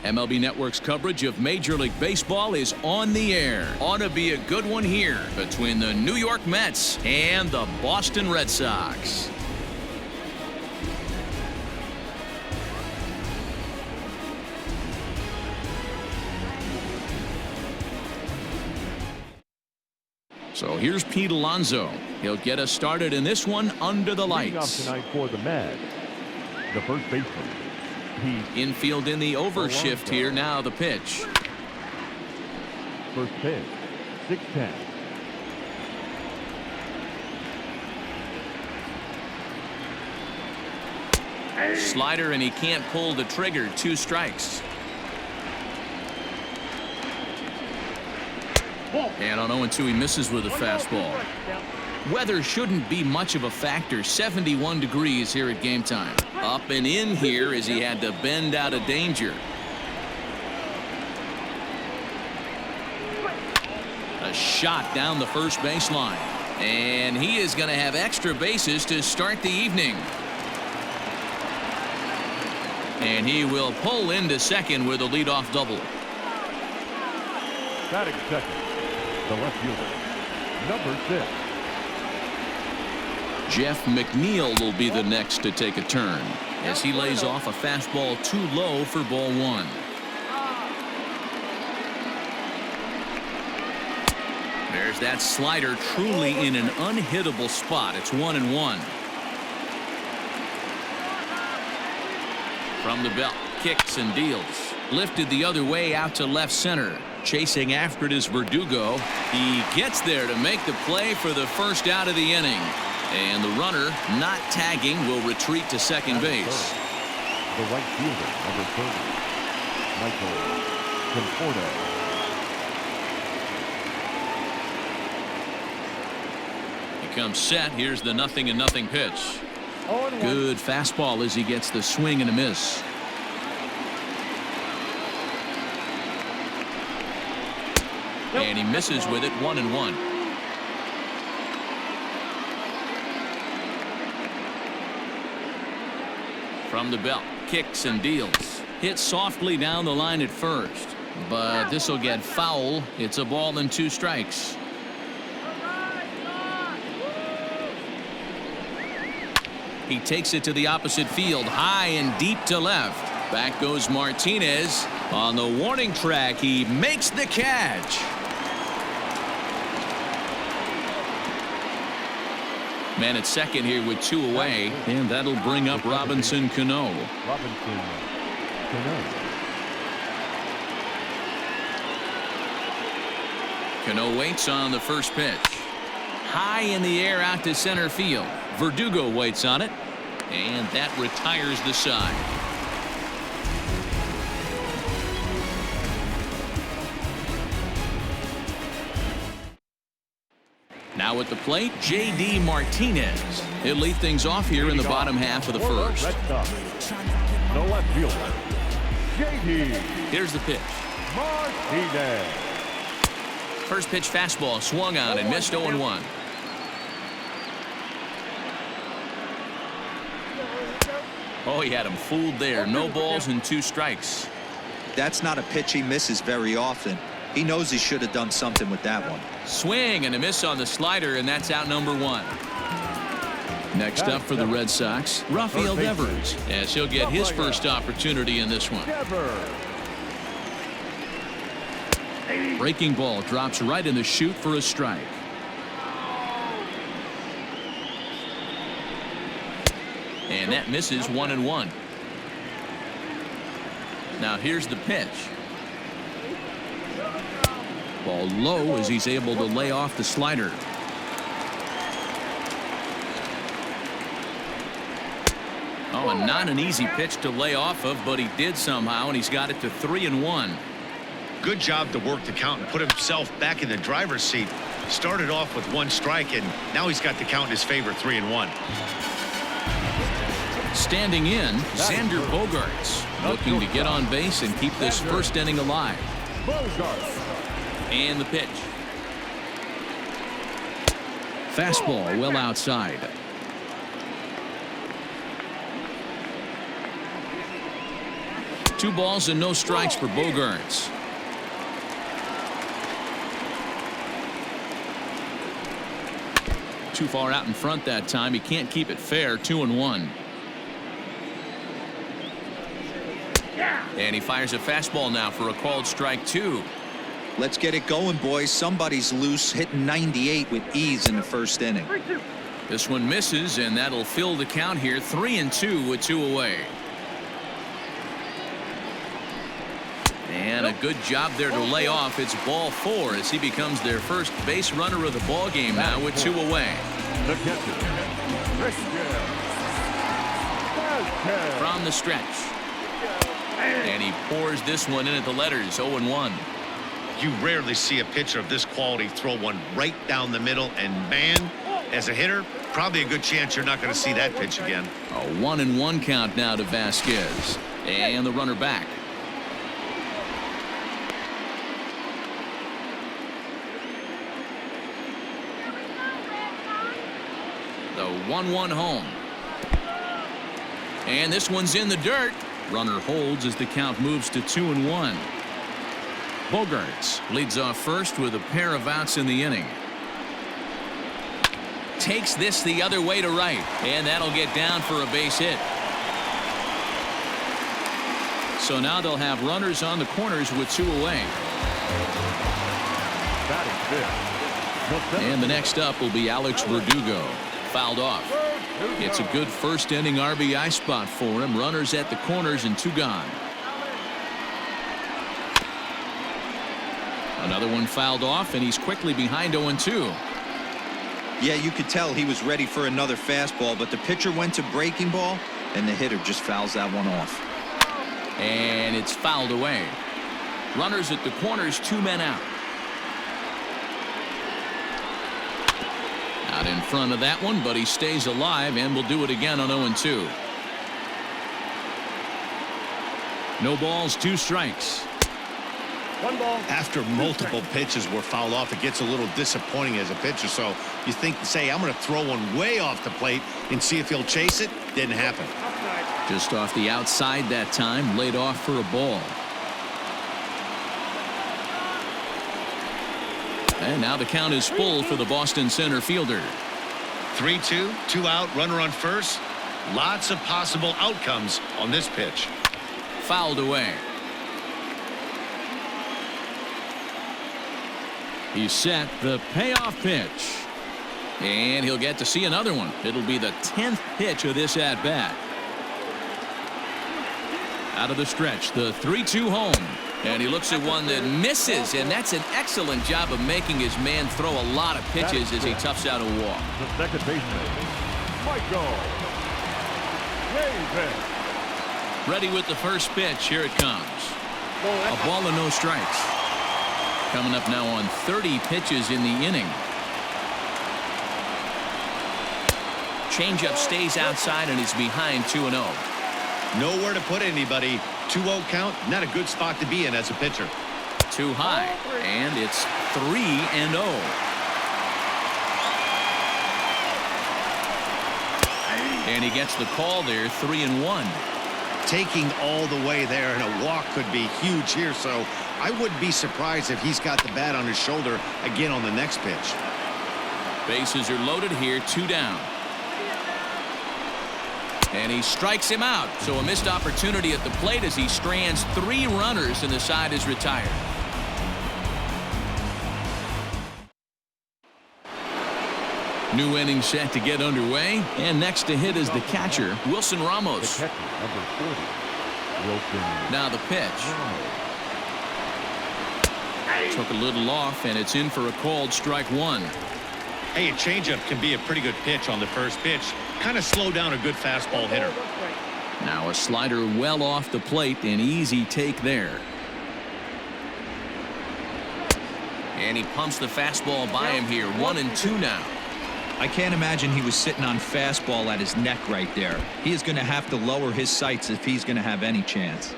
MLB Network's coverage of Major League Baseball is on the air. Ought to be a good one here between the New York Mets and the Boston Red Sox. So here's Pete Alonzo. He'll get us started in this one under the lights. Leading off tonight for the Mets, the first baseman. Infield in the overshift here. Now the pitch. First pitch, 6-10. Slider, and he can't pull the trigger. 2 strikes. And on 0-2, he misses with a fastball. Weather shouldn't be much of a factor. 71 degrees here at game time. Up and in here as he had to bend out of danger. A shot down the first baseline. And he is going to have extra bases to start the evening. And he will pull into second with a leadoff double. Batting second, the left fielder, number 6. Jeff Mcneil will be the next to take a turn as he lays off a fastball too low for ball 1. There's that slider, truly in an unhittable spot. It's 1-1. From the belt, kicks and deals. Lifted the other way out to left center. Chasing after it is Verdugo. He gets there to make the play for the first out of the inning. And the runner, not tagging, will retreat to second base. The right fielder, number 30, Mitel. He comes set. Here's the 0-0 pitch. Good fastball as he gets the swing and a miss. And he misses with it. 1-1. From the belt, kicks and deals. Hit softly down the line at first, but this will get foul. It's a ball and 2 strikes. He takes it to the opposite field, high and deep to left. Back goes Martinez. On the warning track, he makes the catch. Man at second here with 2 away, and that'll bring up Robinson Cano. Cano waits on the first pitch. High in the air out to center field. Verdugo waits on it, and that retires the side. Now at the plate, J.D. Martinez. He'll lead things off here in the bottom half of the first. The left fielder, J.D. Here's the pitch. Martinez. First pitch fastball swung on and missed 0-1. Oh, he had him fooled there. No balls and 2 strikes. That's not a pitch he misses very often. He knows he should have done something with that one. Swing and a miss on the slider, and that's out number 1. Next up for the Red Sox, Rafael Devers, as he'll get his first opportunity in this one. Breaking ball drops right in the chute for a strike. And that misses 1-1. Now here's the pitch. Ball low as he's able to lay off the slider. Oh, and not an easy pitch to lay off of, but he did somehow, and he's got it to 3-1. Good job to work the count and put himself back in the driver's seat. Started off with 1 strike, and now he's got the count in his favor, 3-1. Standing in, Xander Bogaerts, looking to get on base and keep this first inning alive. And the pitch. Fastball well outside. 2 balls and no strikes for Bogaerts. Too far out in front that time. He can't keep it fair. 2-1. And he fires a fastball now for a called strike 2. Let's get it going, boys. Somebody's loose, hitting 98 with ease in the first inning. This one misses, and that'll fill the count here. 3-2 with 2 away. And a good job there to lay off. It's ball 4 as he becomes their first base runner of the ball game now with 2 away. The catcher, From the stretch. And he pours this one in at the letters. 0-1. You rarely see a pitcher of this quality throw one right down the middle, and man, as a hitter, probably a good chance you're not going to see that pitch again. A 1-1 count now to Vasquez. And the runner back. The 1-1 home. And this one's in the dirt. Runner holds as the count moves to 2-1. Bogaerts leads off first with a pair of outs in the inning. Takes this the other way to right, and that'll get down for a base hit. So now they'll have runners on the corners with 2 away. And the next up will be Alex Verdugo. Fouled off. It's a good first inning RBI spot for him. Runners at the corners and 2 gone. Another one fouled off, and he's quickly behind 0-2. Yeah, you could tell he was ready for another fastball, but the pitcher went to breaking ball, and the hitter just fouls that one off. And it's fouled away. Runners at the corners, 2 men out. Out in front of that one, but he stays alive and will do it again on 0-2. No balls, 2 strikes. 1 ball. After multiple pitches were fouled off, it gets a little disappointing as a pitcher. So you think, say, I'm going to throw one way off the plate and see if he'll chase it. Didn't happen. Just off the outside that time, laid off for a ball. And now the count is full for the Boston center fielder. 3-2, 2 out, runner on first. Lots of possible outcomes on this pitch. Fouled away. He's set the payoff pitch. And he'll get to see another one. It'll be the 10th pitch of this at bat. Out of the stretch, the 3-2 home. And he looks at one that misses, and that's an excellent job of making his man throw a lot of pitches as he toughs out a walk. The second baseman, Michael. Ready with the first pitch. Here it comes. A ball and no strikes. Coming up now on 30 pitches in the inning. Changeup stays outside and is behind 2-0. Nowhere to put anybody. 2-0 count, not a good spot to be in as a pitcher. Too high, and it's 3-0. And he gets the call there, 3-1. Taking all the way there, and a walk could be huge here, so I wouldn't be surprised if he's got the bat on his shoulder again on the next pitch. Bases are loaded here, 2 down. And he strikes him out. So a missed opportunity at the plate as he strands 3 runners and the side is retired. New inning set to get underway. And next to hit is the catcher, Wilson Ramos. The catcher, number 40, Wilson. Now the pitch. Took a little off, and it's in for a called strike 1. Hey, a changeup can be a pretty good pitch on the first pitch. Kind of slow down a good fastball hitter. Now a slider well off the plate, an easy take there. And he pumps the fastball by him here. 1-2 now. I can't imagine he was sitting on fastball at his neck right there. He is going to have to lower his sights if he's going to have any chance.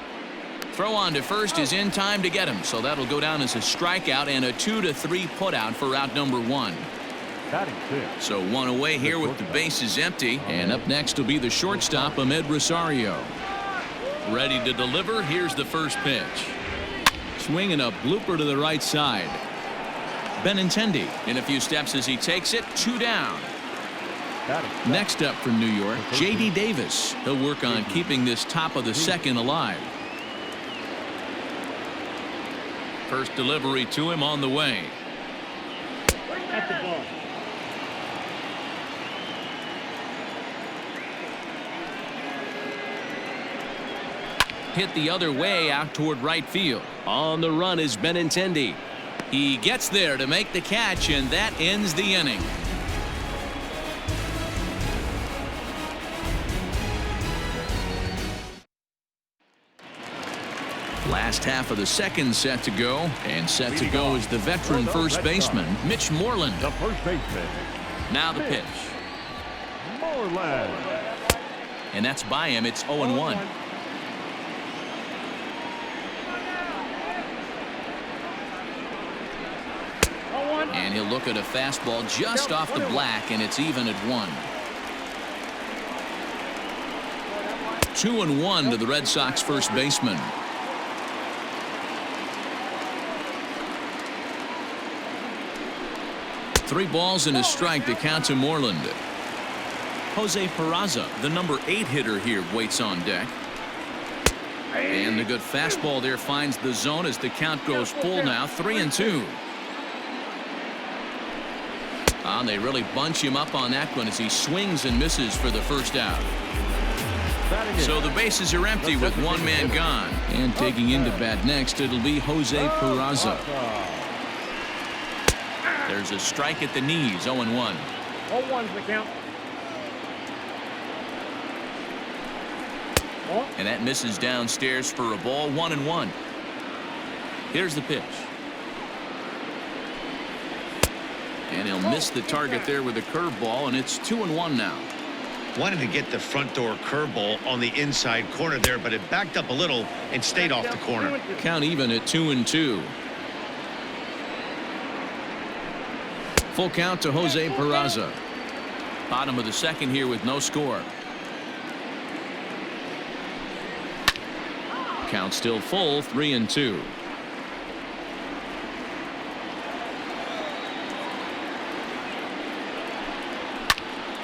Throw on to first is in time to get him, so that'll go down as a strikeout and a 2-3 putout for out number 1. So 1 away here with the bases empty, and up next will be the shortstop, Ahmed Rosario. Ready to deliver. Here's the first pitch. Swinging a blooper to the right side. Benintendi in a few steps as he takes it. 2 down. Next up from New York, J.D. Davis. He'll work on keeping this top of the second alive. First delivery to him on the way. At the ball. Hit the other way out toward right field. On the run is Benintendi. He gets there to make the catch, and that ends the inning. Last half of the second set to go, and set to go is the veteran first baseman, Mitch Moreland. The first baseman. Now the pitch. Moreland. And that's by him. It's 0-1. And he'll look at a fastball just off the black, and it's even at 1. 2-1 to the Red Sox first baseman. Three balls and a strike to count to Moreland. Jose Peraza, the number 8 hitter here, waits on deck. And the good fastball there finds the zone as the count goes full now. 3-2. They really bunch him up on that one as he swings and misses for the first out. So the bases are empty with one man gone. And taking into bat next, it'll be Jose Peraza. There's a strike at the knees. 0-1. 0-1's the count. And that misses downstairs for a ball. 1-1. Here's the pitch. And he'll miss the target there with a curveball, and it's 2-1 now. Wanted to get the front door curveball on the inside corner there, but it backed up a little and stayed off the corner. Count even at 2-2. Full count to Jose Peraza. Bottom of the second here with no score. Count still full. 3-2.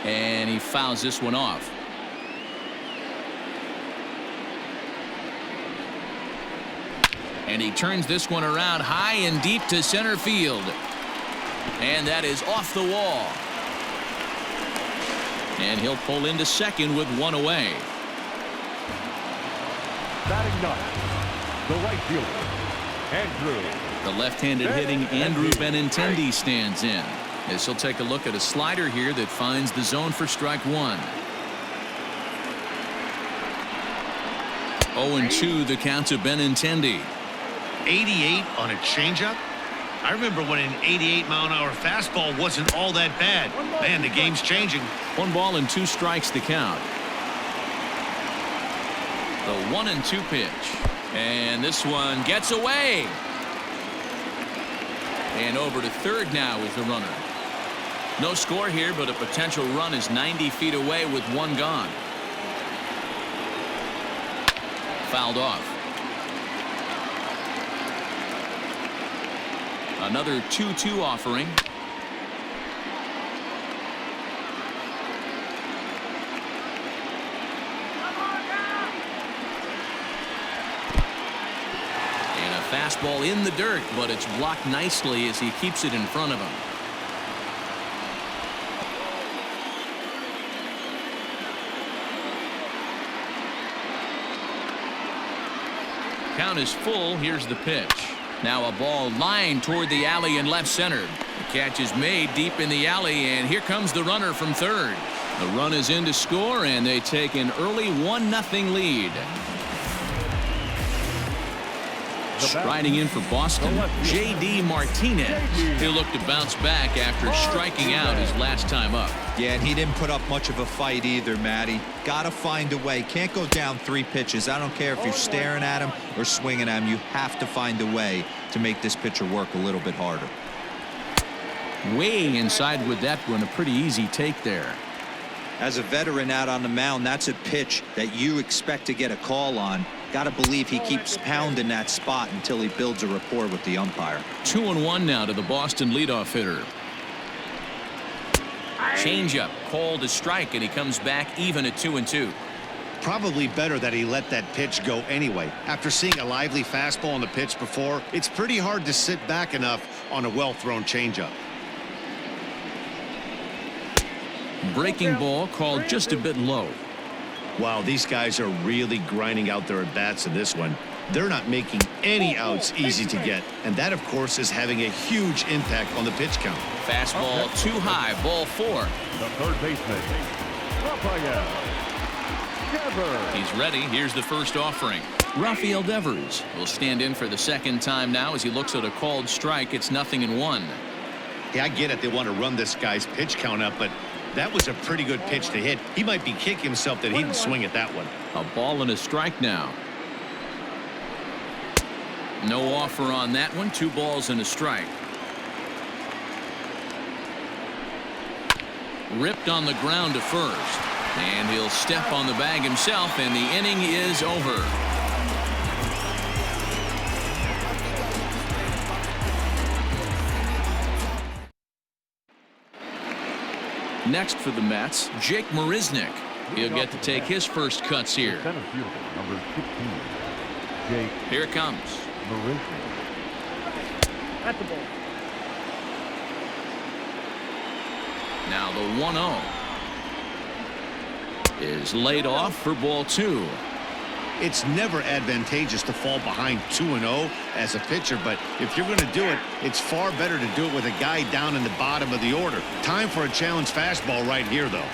And he fouls this one off. And he turns this one around high and deep to center field. And that is off the wall. And he'll pull into second with one away. Batting ninth, the right fielder, Andrew. The left-handed hitting Andrew Benintendi stands in, as he'll take a look at a slider here that finds the zone for strike 1. 0-2 the count to Benintendi. 88 on a changeup. I remember when an 88-mile-an-hour fastball wasn't all that bad. Man, the game's changing. 1 ball and 2 strikes the count. The 1-2 pitch, and this one gets away. And over to third now is the runner. No score here, but a potential run is 90 feet away with one gone. Fouled off. Another 2-2 offering. And a fastball in the dirt, but it's blocked nicely as he keeps it in front of him. Count is full. Here's the pitch. Now a ball lined toward the alley in left center. The catch is made deep in the alley, and here comes the runner from third. The run is in to score, and they take an early 1-0 lead. Striding in for Boston, J.D. Martinez. He'll look to bounce back after striking out his last time up. Yeah, and he didn't put up much of a fight either, Matty. Got to find a way. Can't go down 3 pitches. I don't care if you're staring at him or swinging at him. You have to find a way to make this pitcher work a little bit harder. Way inside with that one. A pretty easy take there. As a veteran out on the mound, that's a pitch that you expect to get a call on. Got to believe he keeps pounding that spot until he builds a rapport with the umpire. 2-1 now to the Boston leadoff hitter. Changeup called a strike, and he comes back even at 2-2. Probably better that he let that pitch go anyway. After seeing a lively fastball on the pitch before, it's pretty hard to sit back enough on a well-thrown changeup. Breaking ball called just a bit low. Wow, these guys are really grinding out their at-bats in this one. They're not making any outs easy to get, and that, of course, is having a huge impact on the pitch count. Fastball too high, ball 4. The third baseman, Rafael Devers. He's ready. Here's the first offering. Rafael Devers will stand in for the second time now as he looks at a called strike. It's 0-1. Yeah, I get it. They want to run this guy's pitch count up, but that was a pretty good pitch to hit. He might be kicking himself that he didn't swing at that one. A ball and a strike now. No offer on that one. 2 balls and a strike. Ripped on the ground to first. And he'll step on the bag himself, and the inning is over. Next for the Mets, Jake Marisnick. He'll get to take his first cuts here. Center fielder, number 16, Jake Here it comes. Marisnick. At the ball. Now the 1-0 is laid off for ball 2. It's never advantageous to fall behind 2-0 as a pitcher, but if you're going to do it, it's far better to do it with a guy down in the bottom of the order. Time for a challenge fastball right here, though.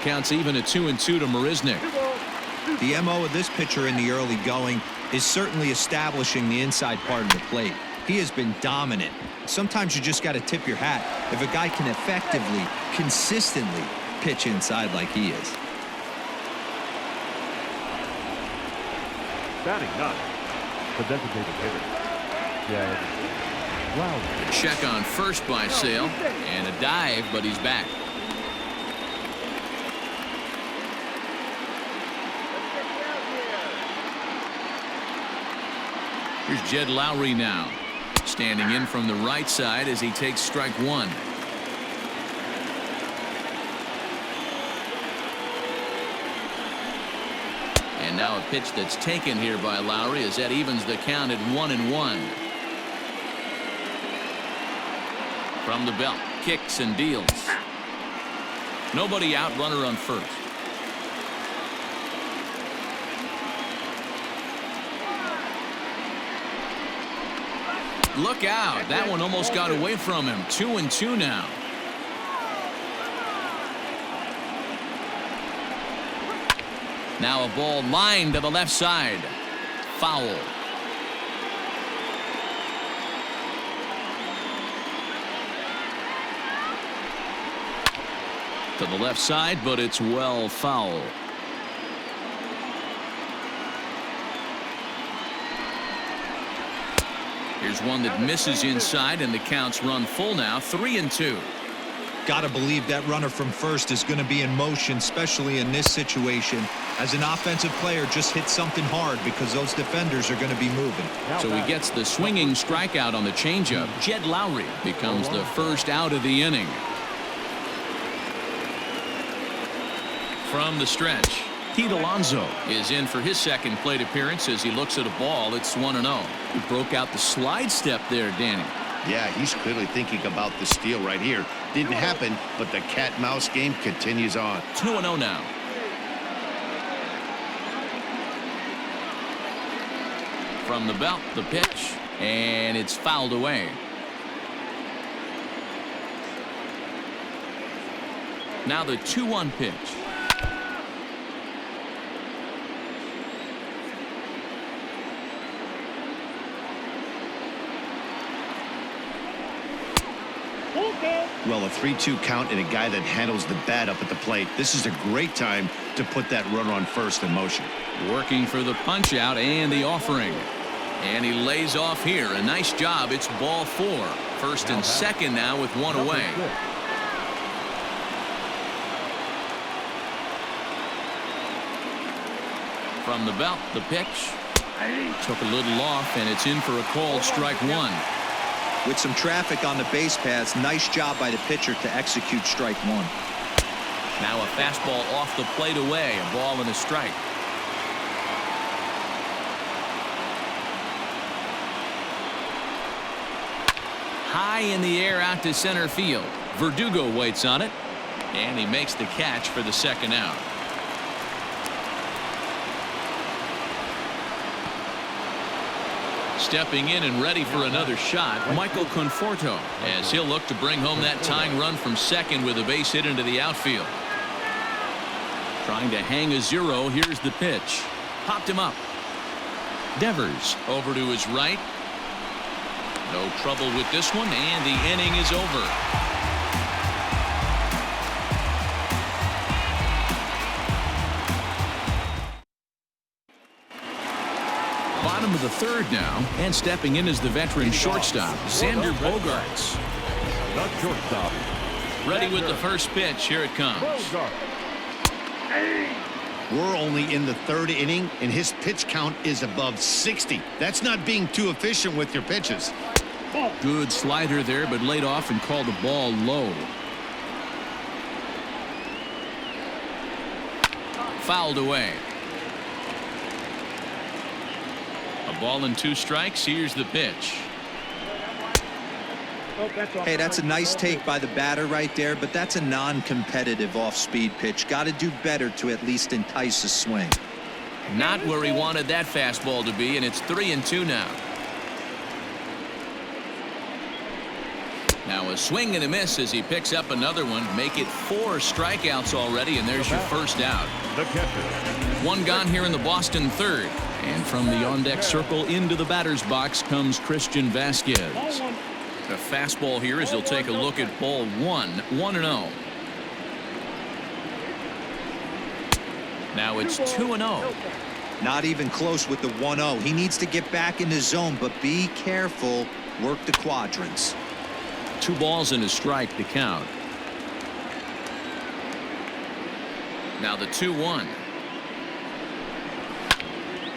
Counts even at 2-2 to Marisnick. The MO of this pitcher in the early going is certainly establishing the inside part of the plate. He has been dominant. Sometimes you just got to tip your hat if a guy can effectively, consistently pitch inside like he is. Batting ninth, the designated hitter, Jed Lowry. Check on first by Sale, and a dive, but he's back. Here's Jed Lowry now, standing in from the right side as he takes strike 1. And now a pitch that's taken here by Lowry as that evens the count at 1-1. From the belt, kicks and deals. Nobody out, runner on first. Look out, that one almost got away from him. 2-2 now. Now a ball lined to the left side. Foul. To the left side, but it's well foul. Here's one that misses inside, and the count's run full now. 3-2. Got to believe that runner from first is going to be in motion, especially in this situation. As an offensive player, just hit something hard because those defenders are going to be moving. So he gets the swinging strikeout on the changeup. Jed Lowry becomes the first out of the inning. From the stretch, Pete Alonzo is in for his second plate appearance as he looks at a ball. It's 1-0. He broke out the slide step there, Danny. Yeah, he's clearly thinking about the steal right here. Didn't happen, but the cat-mouse game continues on. 2-0 now. From the belt, the pitch, and it's fouled away. Now the 2-1 pitch. Well, a 3-2 count and a guy that handles the bat up at the plate. This is a great time to put that runner on first in motion. Working for the punch out and the offering. And he lays off here. A nice job. It's ball 4. First and second now with one away. From the belt, the pitch. Took a little off, and it's in for a called strike one. With some traffic on the base paths, nice job by the pitcher to execute strike one. Now a fastball off the plate away, a ball and a strike. High in the air out to center field. Verdugo waits on it, and he makes the catch for the second out. Stepping in and ready for another shot, Michael Conforto, as he'll look to bring home that tying run from second with a base hit into the outfield. Trying to hang a zero. Here's the pitch. Popped him up. Devers over to his right. No trouble with this one, and the inning is over. Bottom of the third now, and stepping in is the veteran shortstop, Xander Bogaerts. The shortstop. Ready with the first pitch. Here it comes. We're only in the third inning, and his pitch count is above 60. That's not being too efficient with your pitches. Good slider there, but laid off and called the ball low. Fouled away. A ball and 2 strikes. Here's the pitch. Hey, that's a nice take by the batter right there, but that's a non-competitive off-speed pitch. Got to do better to at least entice a swing. Not where he wanted that fastball to be, and it's 3-2 now. Now a swing and a miss as he picks up another one. Make it 4 strikeouts already, and there's your first out. The catcher. One gone here in the Boston third. And from the on-deck circle into the batter's box comes Christian Vasquez. A fastball here as he'll take a look at ball 1, 1-0. Now it's 2-0. Not even close with the 1-0. He needs to get back in the zone, but be careful. Work the quadrants. 2 balls and a strike to count. Now the 2-1.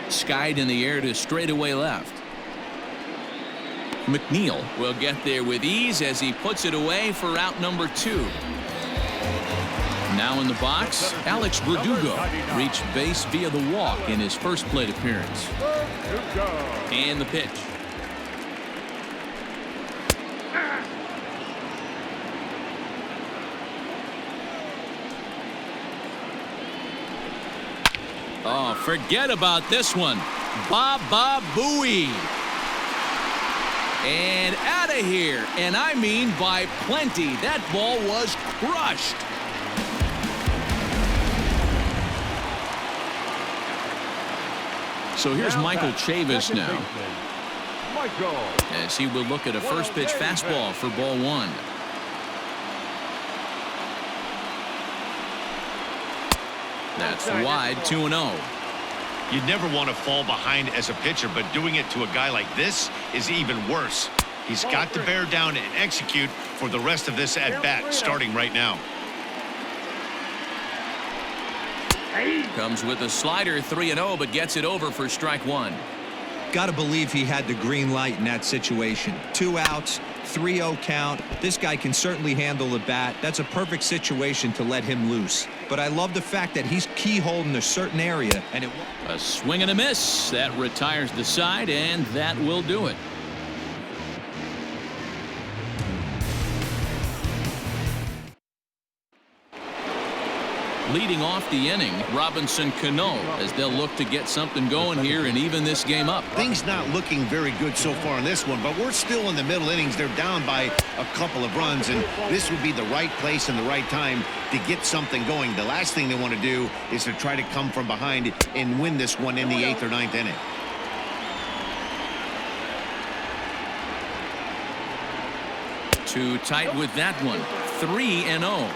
Skied in the air to straightaway left. Mcneil will get there with ease as he puts it away for out number 2. Now in the box, Alex Verdugo reached base via the walk in his first plate appearance. And the pitch. Oh, forget about this one. Baba Booey. And out of here. And I mean by plenty. That ball was crushed. So here's Michael Chavis now. As he will look at a first pitch fastball for ball 1. That's wide, 2-0. You'd never want to fall behind as a pitcher, but doing it to a guy like this is even worse. He's got to bear down and execute for the rest of this at-bat starting right now. Comes with a slider, 3-0, but gets it over for strike 1. Got to believe he had the green light in that situation. 2 outs, 3-0 count. This guy can certainly handle the bat. That's a perfect situation to let him loose. But I love the fact that he's keyholed in a certain area, and a swing and a miss. That retires the side, and that will do it. Leading off the inning, Robinson Cano, as they'll look to get something going here and even this game up. Things not looking very good so far in this one, but we're still in the middle innings. They're down by a couple of runs, and this would be the right place and the right time to get something going. The last thing they want to do is to try to come from behind and win this one in the 8th or 9th inning. Too tight with that one. 3-0.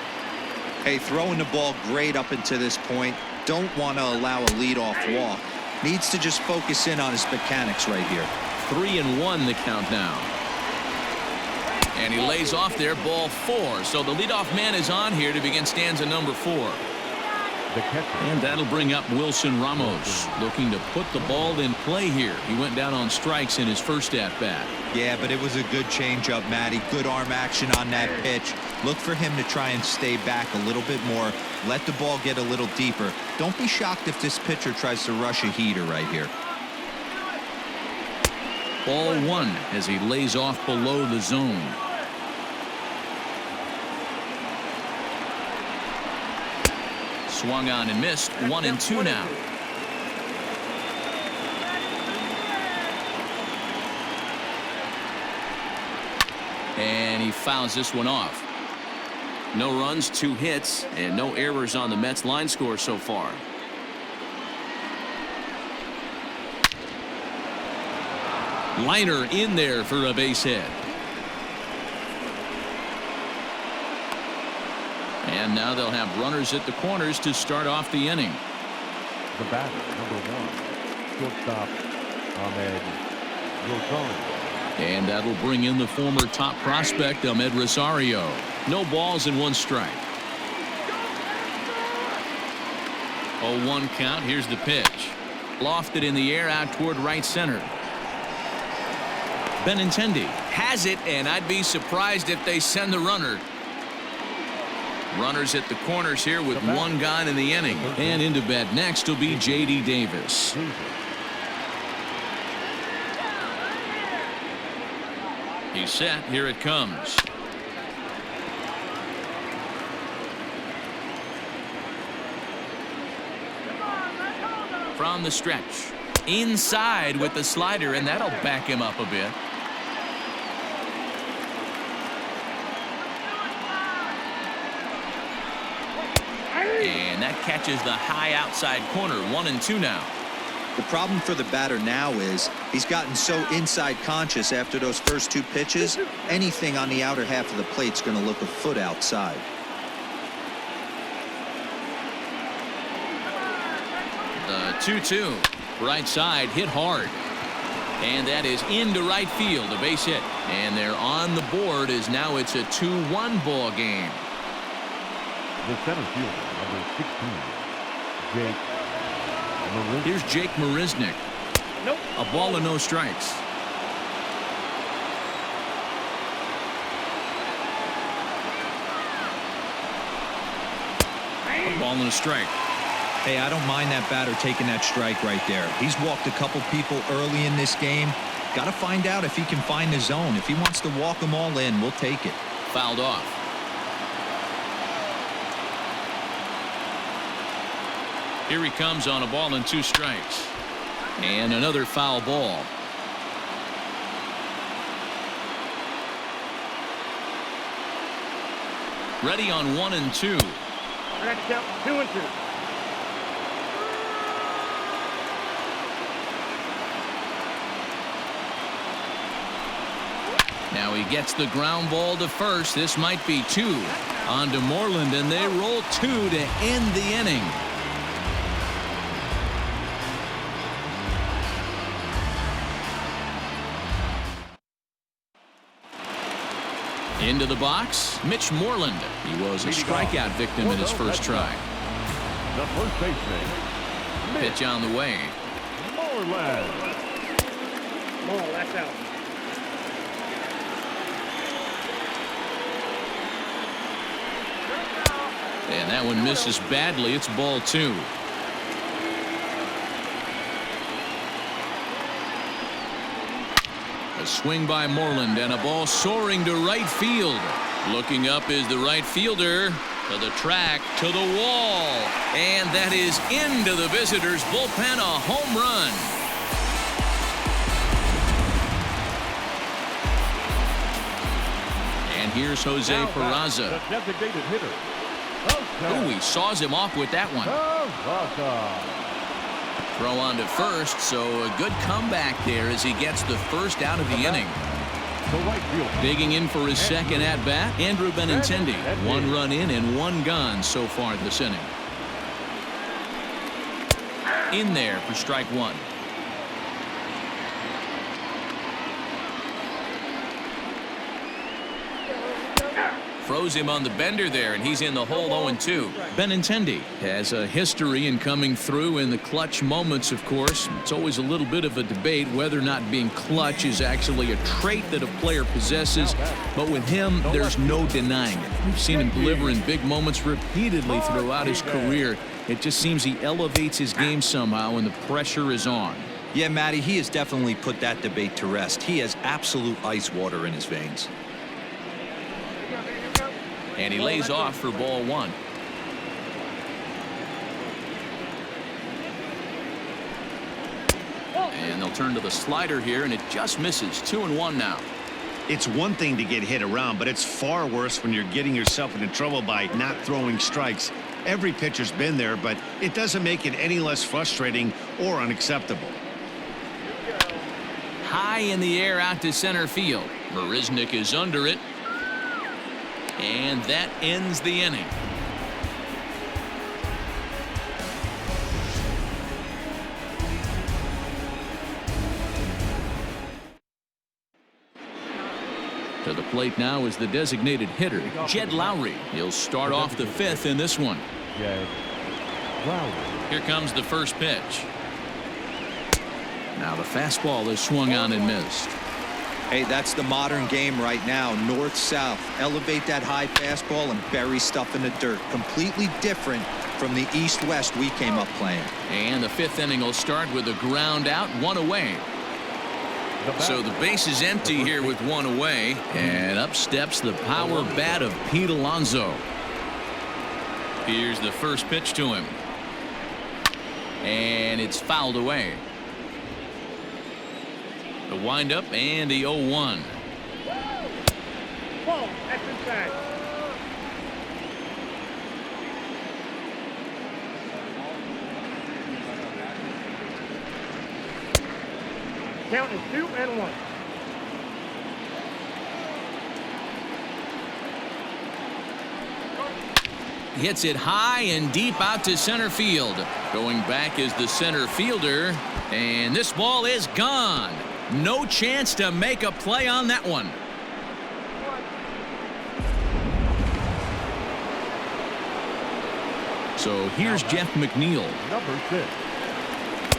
Hey, throwing the ball great up until this point. Don't want to allow a leadoff walk. Needs to just focus in on his mechanics right here. 3-1 the count now. And he lays off there, ball 4. So the leadoff man is on here to begin stanza number 4. The catcher. And that'll bring up Wilson Ramos, looking to put the ball in play here. He went down on strikes in his first at-bat. Yeah, but it was a good changeup, Matty. Good arm action on that pitch. Look for him to try and stay back a little bit more. Let the ball get a little deeper. Don't be shocked if this pitcher tries to rush a heater right here. Ball one as he lays off below the zone. Swung on and missed. 1-2 now. And he fouls this one off. No runs, 2 hits, and no errors on the Mets line score so far. Liner in there for a base hit. And now they'll have runners at the corners to start off the inning. The batter, number 1, shortstop Ahmed Rosario. And that'll bring in the former top prospect Ahmed Rosario. No balls and 1 strike. 0-1 count. Here's the pitch. Lofted in the air out toward right center. Benintendi has it, and I'd be surprised if they send the runner. Runners at the corners here with 1 gone in the inning. And into bat next will be J.D. Davis. He's set. Here it comes. From the stretch. Inside with the slider, and that'll back him up a bit. And that catches the high outside corner. 1-2 now. The problem for the batter now is he's gotten so inside conscious after those first 2 pitches. Anything on the outer half of the plate's going to look a foot outside. The 2-2. Right side hit hard. And that is into right field. A base hit. And they're on the board as now it's a 2-1 ball game. The center fielder, number 16, Jake Marisnik. Here's Jake Marisnik. Nope. A ball and no strikes. A ball and a strike. Hey, I don't mind that batter taking that strike right there. He's walked a couple people early in this game. Got to find out if he can find the zone. If he wants to walk them all in, we'll take it. Fouled off. Here he comes on a ball and 2 strikes. And another foul ball. Ready on 1-2. I got to count 2-2. Now he gets the ground ball to first. This might be 2. On to Moreland, and they roll 2 to end the inning. Into the box, Mitch Moreland. He was a strikeout victim in his first try. The first baseman. Pitch on the way. Moreland. Come on, that's out. And that one misses badly. It's ball 2. A swing by Moreland and a ball soaring to right field. Looking up is the right fielder. To the track, to the wall. And that is into the visitors' bullpen. A home run. And here's Jose Peraza. The designated hitter. Ooh, he saws him off with that one. Throw on to first, so a good comeback there as he gets the first out of the inning. Digging in for his second at-bat, Andrew Benintendi. 1 run in and 1 gone so far this inning. In there for strike 1. Froze him on the bender there, and he's in the hole 0-2. Benintendi has a history in coming through in the clutch moments, of course. It's always a little bit of a debate whether or not being clutch is actually a trait that a player possesses. But with him, there's no denying it. We've seen him deliver in big moments repeatedly throughout his career. It just seems he elevates his game somehow when the pressure is on. Yeah, Matty, he has definitely put that debate to rest. He has absolute ice water in his veins. And he lays off for ball 1. And they'll turn to the slider here, and it just misses. 2-1 now. It's one thing to get hit around, but it's far worse when you're getting yourself into trouble by not throwing strikes. Every pitcher's been there, but it doesn't make it any less frustrating or unacceptable. High in the air out to center field. Marisnik is under it. And that ends the inning. To the plate now is the designated hitter, Jed Lowry. He'll start off the 5th in this one. Jed Lowry. Here comes the first pitch. Now the fastball is swung on and missed. Hey, that's the modern game right now. North-south. Elevate that high fastball and bury stuff in the dirt. Completely different from the east-west we came up playing. And the 5th inning will start with a ground out, 1 away. So the base is empty here with 1 away. And up steps the power bat of Pete Alonzo. Here's the first pitch to him. And it's fouled away. The windup and the 0-1. Ball, that's inside. Count is 2-1. Hits it high and deep out to center field. Going back is the center fielder, and this ball is gone. No chance to make a play on that one. So here's Jeff Mcneil. Number 6.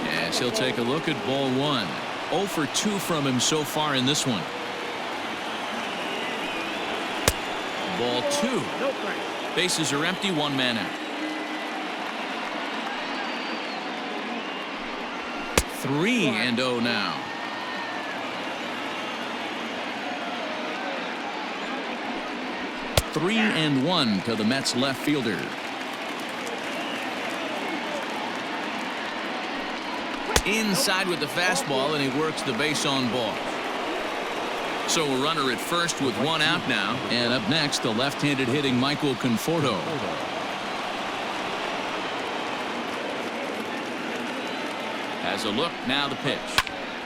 Yes, he'll take a look at ball 1. 0 for 2 from him so far in this one. Ball 2. No strike. Bases are empty, 1 man out. 3-0 now. 3-1 to the Mets left fielder. Inside with the fastball, and he works the base on ball. So a runner at first with 1 out now. And up next, the left-handed hitting Michael Conforto. Has a look, now the pitch.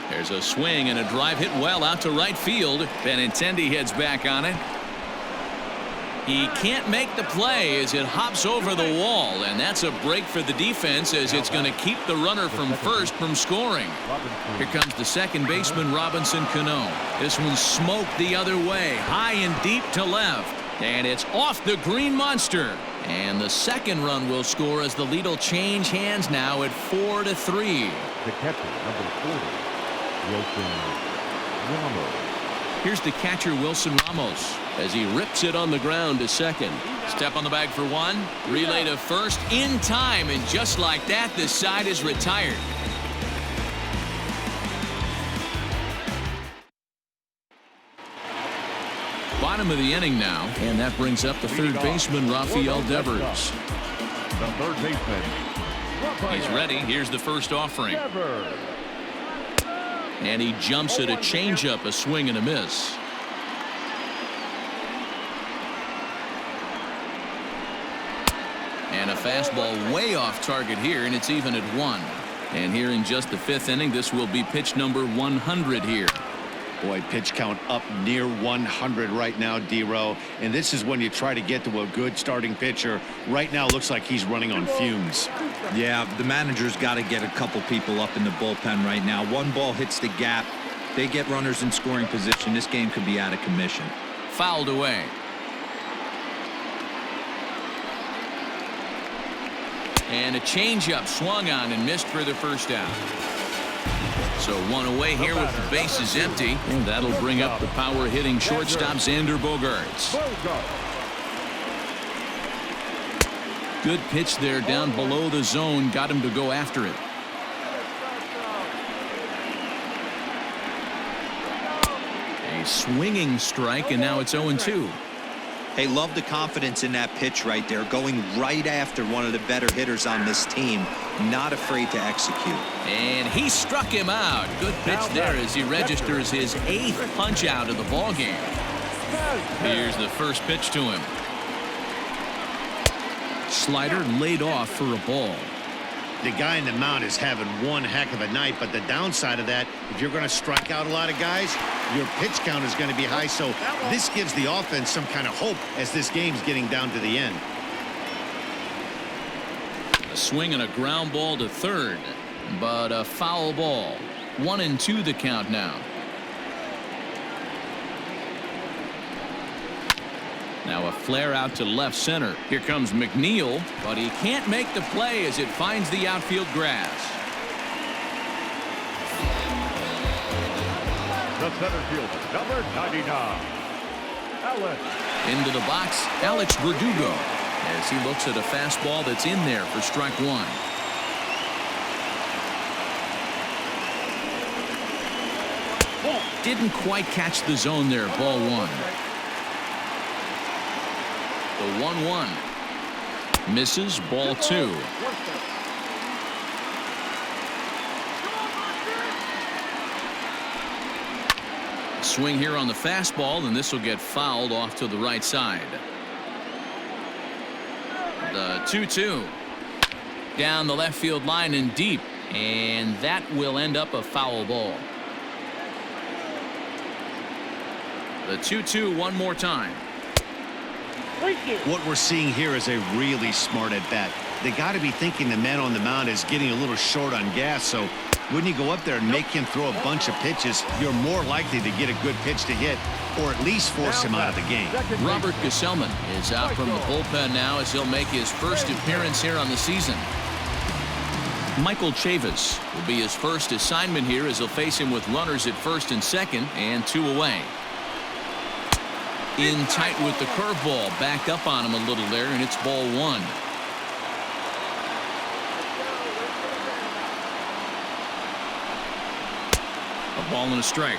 There's a swing and a drive hit well out to right field. Benintendi heads back on it. He can't make the play as it hops over the wall, and that's a break for the defense as it's going to keep the runner from first from scoring. Here comes the second baseman, Robinson Cano. This one's smoked the other way, high and deep to left, and it's off the green monster. And the second run will score as the lead will change hands now at 4-3. The catcher, number 40, Wilson Ramos. Here's the catcher, Wilson Ramos, as he rips it on the ground to second. Step on the bag for 1. Relay to first in time, and just like that, the side is retired. Bottom of the inning now, and that brings up the third baseman, Rafael Devers. The third baseman. He's ready. Here's the first offering. And he jumps at a changeup, a swing and a miss. And a fastball way off target here, and it's even at 1. And here in just the 5th inning, this will be pitch number 100 here. Boy, pitch count up near 100 right now, D-Row. And this is when you try to get to a good starting pitcher. Right now, looks like he's running on fumes. Yeah, the manager's got to get a couple people up in the bullpen right now. One ball hits the gap. They get runners in scoring position. This game could be out of commission. Fouled away. And a changeup swung on and missed for the first out. So one away here with the bases empty. And that'll bring up the power hitting shortstop Xander Bogaerts. Good pitch there down below the zone. Got him to go after it. A swinging strike, and now it's 0-2. Hey, love the confidence in that pitch right there, going right after one of the better hitters on this team, not afraid to execute. And he struck him out. Good pitch there as he registers his 8th punch out of the ball game. Here's the first pitch to him. Slider laid off for a ball. The guy in the mound is having one heck of a night, but the downside of that, if you're going to strike out a lot of guys, your pitch count is going to be high. So this gives the offense some kind of hope as this game's getting down to the end. A swing and a ground ball to third, but a foul ball. 1-2 the count now. Now a flare out to left center. Here comes Mcneil, but he can't make the play as it finds the outfield grass. The center fielder, number 99, Alex. Into the box, Alex Verdugo, as he looks at a fastball that's in there for strike one. Didn't quite catch the zone there, ball one. The 1-1 misses, ball two. Swing here on the fastball, and this will get fouled off to the right side. The 2-2 down the left field line and deep, and that will end up a foul ball. The 2-2 one more time. What we're seeing here is a really smart at bat. They got to be thinking the man on the mound is getting a little short on gas, so when you go up there and make him throw a bunch of pitches, you're more likely to get a good pitch to hit or at least force him out of the game. Robert Gesellman is out from the bullpen now as he'll make his first appearance here on the season. Michael Chavis will be his first assignment here as he'll face him with runners at first and second and 2 away. In tight with the curveball, back up on him a little there, and it's ball one. A ball and a strike.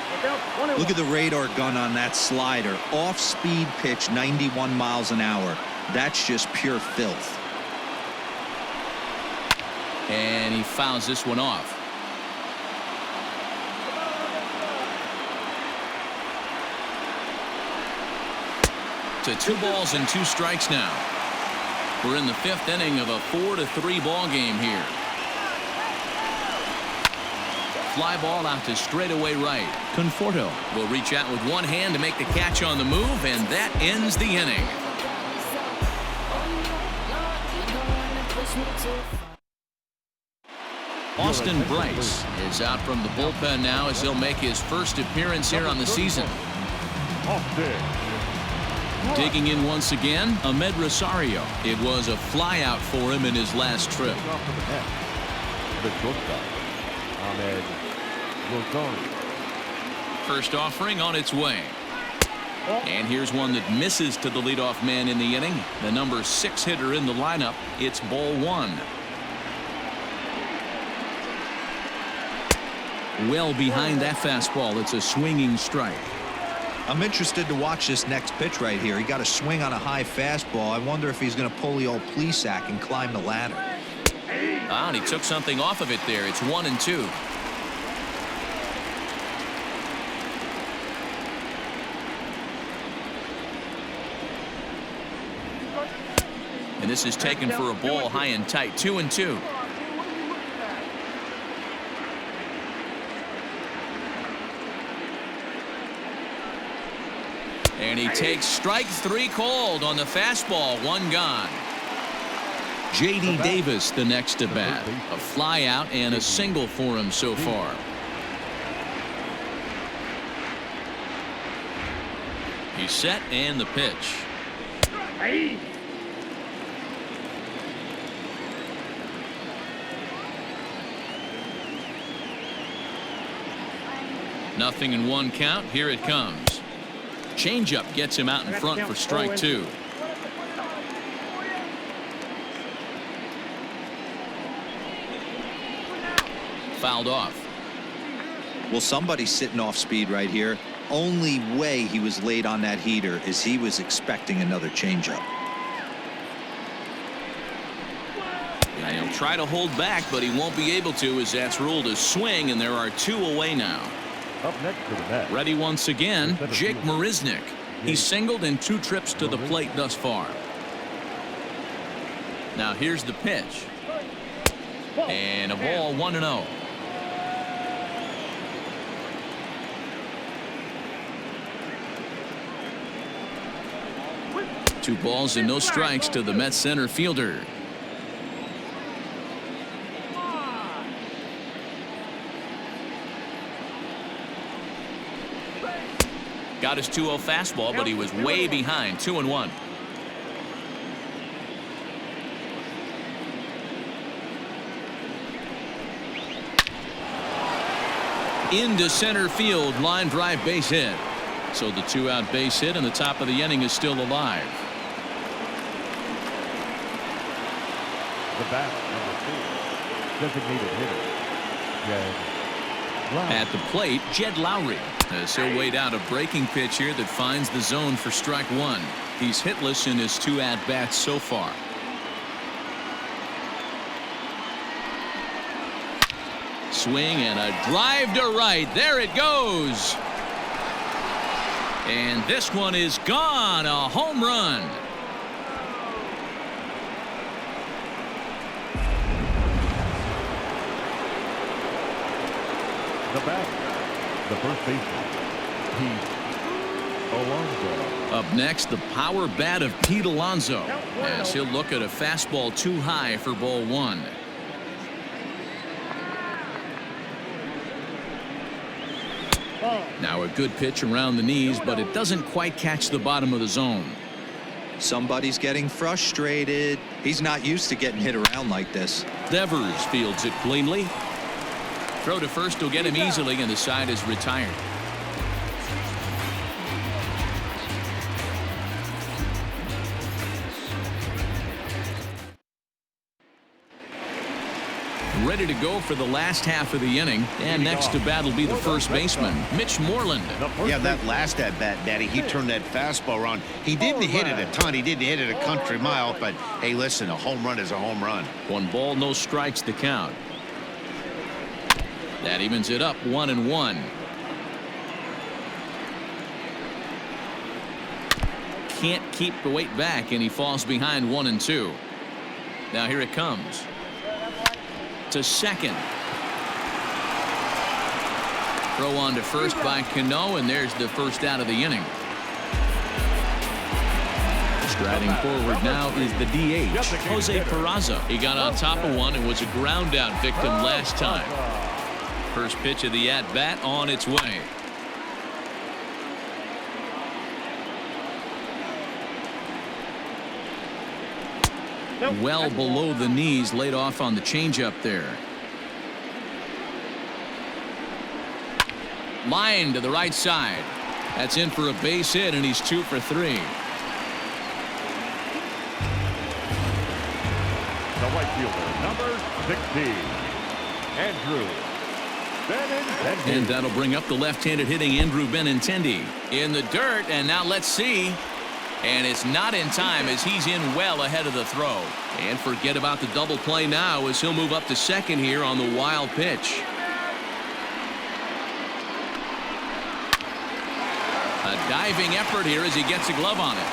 Look at the radar gun on that slider. Off-speed pitch, 91 miles an hour. That's just pure filth. And he fouls this one off. To 2 balls and 2 strikes now. We're in the 5th inning of a 4-3 ball game here. Fly ball out to straightaway right. Conforto will reach out with one hand to make the catch on the move, and that ends the inning. Austin Bryce is out from the bullpen now as he'll make his first appearance here on the season. Digging in once again, Ahmed Rosario. It was a flyout for him in his last trip. First offering on its way. And here's one that misses to the leadoff man in the inning. The number 6 hitter in the lineup. It's ball one. Well behind that fastball. It's a swinging strike. I'm interested to watch this next pitch right here. He got a swing on a high fastball. I wonder if he's going to pull the old Plesac and climb the ladder. And he took something off of it there. It's 1-2. And this is taken for a ball high and tight. 2-2. And he takes strike 3 called on the fastball. 1 gone. J.D. Davis the next to bat. A fly out and a single for him so far. He's set and the pitch. Nothing in one count. Here it comes. Changeup gets him out in front for strike 2. Fouled off. Well, somebody's sitting off speed right here. Only way he was late on that heater is he was expecting another changeup. And he'll try to hold back, but he won't be able to, as that's ruled a swing, and there are 2 away now. Up next to the net. Ready once again, Jake Marisnick. He's singled in 2 trips to the plate thus far. Now here's the pitch. And a ball 1-0. Two balls and no strikes to the Mets center fielder. Got his 2-0 fastball, but he was way behind. 2-1. Into center field, line drive, base hit. So the 2-out base hit and the top of the inning is still alive. The bat, number 2, designated hitter, Jed Lowry. At the plate, Jed Lowry, as he'll wait out a breaking pitch here that finds the zone for strike 1. He's hitless in his 2 at-bats so far. Swing and a drive to right. There it goes. And this one is gone. A home run. The batter, the first baseman, Pete Alonzo. Up next, the power bat of Pete Alonzo, as he'll look at a fastball too high for ball 1. Now a good pitch around the knees, but it doesn't quite catch the bottom of the zone. Somebody's getting frustrated. He's not used to getting hit around like this. Devers fields it cleanly. Throw to first will get him easily, and the side is retired. Ready to go for the last half of the inning, and next to bat will be the first baseman, Mitch Moreland. Yeah, that last at bat, Daddy, he turned that fastball around. He didn't hit it a ton. He didn't hit it a country mile, but hey, listen, a home run is a home run. 1 ball, no strikes the count. That evens it up 1-1. Can't keep the weight back, and he falls behind 1-2. Now here it comes. To second. Throw on to first by Cano, and there's the first out of the inning. Striding forward now is the DH, Jose Peraza. He got on top of one and was a ground out victim last time. First pitch of the at-bat on its way. Well below the knees, laid off on the changeup there. Line to the right side. That's in for a base hit, and he's 2 for 3. The right fielder, number 16, Andrew Benintendi. And that'll bring up the left-handed hitting Andrew Benintendi in the dirt, and now let's see. And it's not in time, as he's in well ahead of the throw. And forget about the double play now, as he'll move up to second here on the wild pitch. A diving effort here as he gets a glove on it.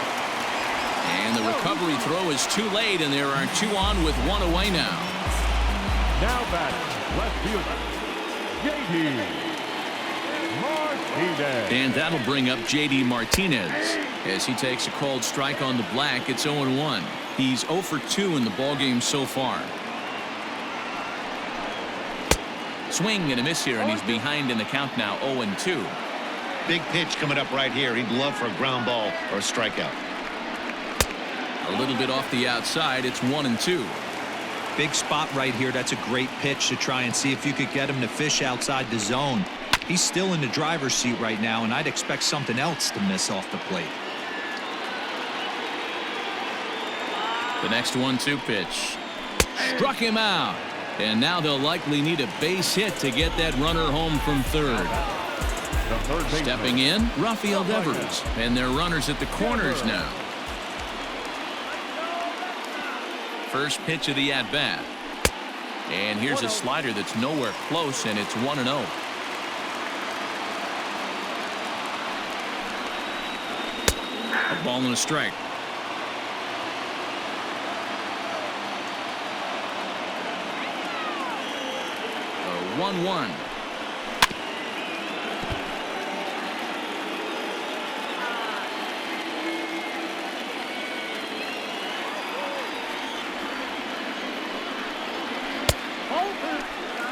And the recovery throw is too late, and there are 2 on with 1 away now. Now batting, left fielder, J.D. Martinez. And that'll bring up J.D. Martinez as he takes a called strike on the black. It's 0-1. He's 0 for 2 in the ballgame so far. Swing and a miss here, and he's behind in the count now, 0-2. Big pitch coming up right here. He'd love for a ground ball or a strikeout. A little bit off the outside. It's 1-2. Big spot right here. That's a great pitch to try and see if you could get him to fish outside the zone. He's still in the driver's seat right now, and I'd expect something else to miss off the plate. The next 1-2 pitch. Struck him out. And now they'll likely need a base hit to get that runner home from third. Stepping in, Rafael Devers. And their runners at the corners now. First pitch of the at-bat. And here's a slider that's nowhere close, and it's 1-0. A ball and a strike. 1-1.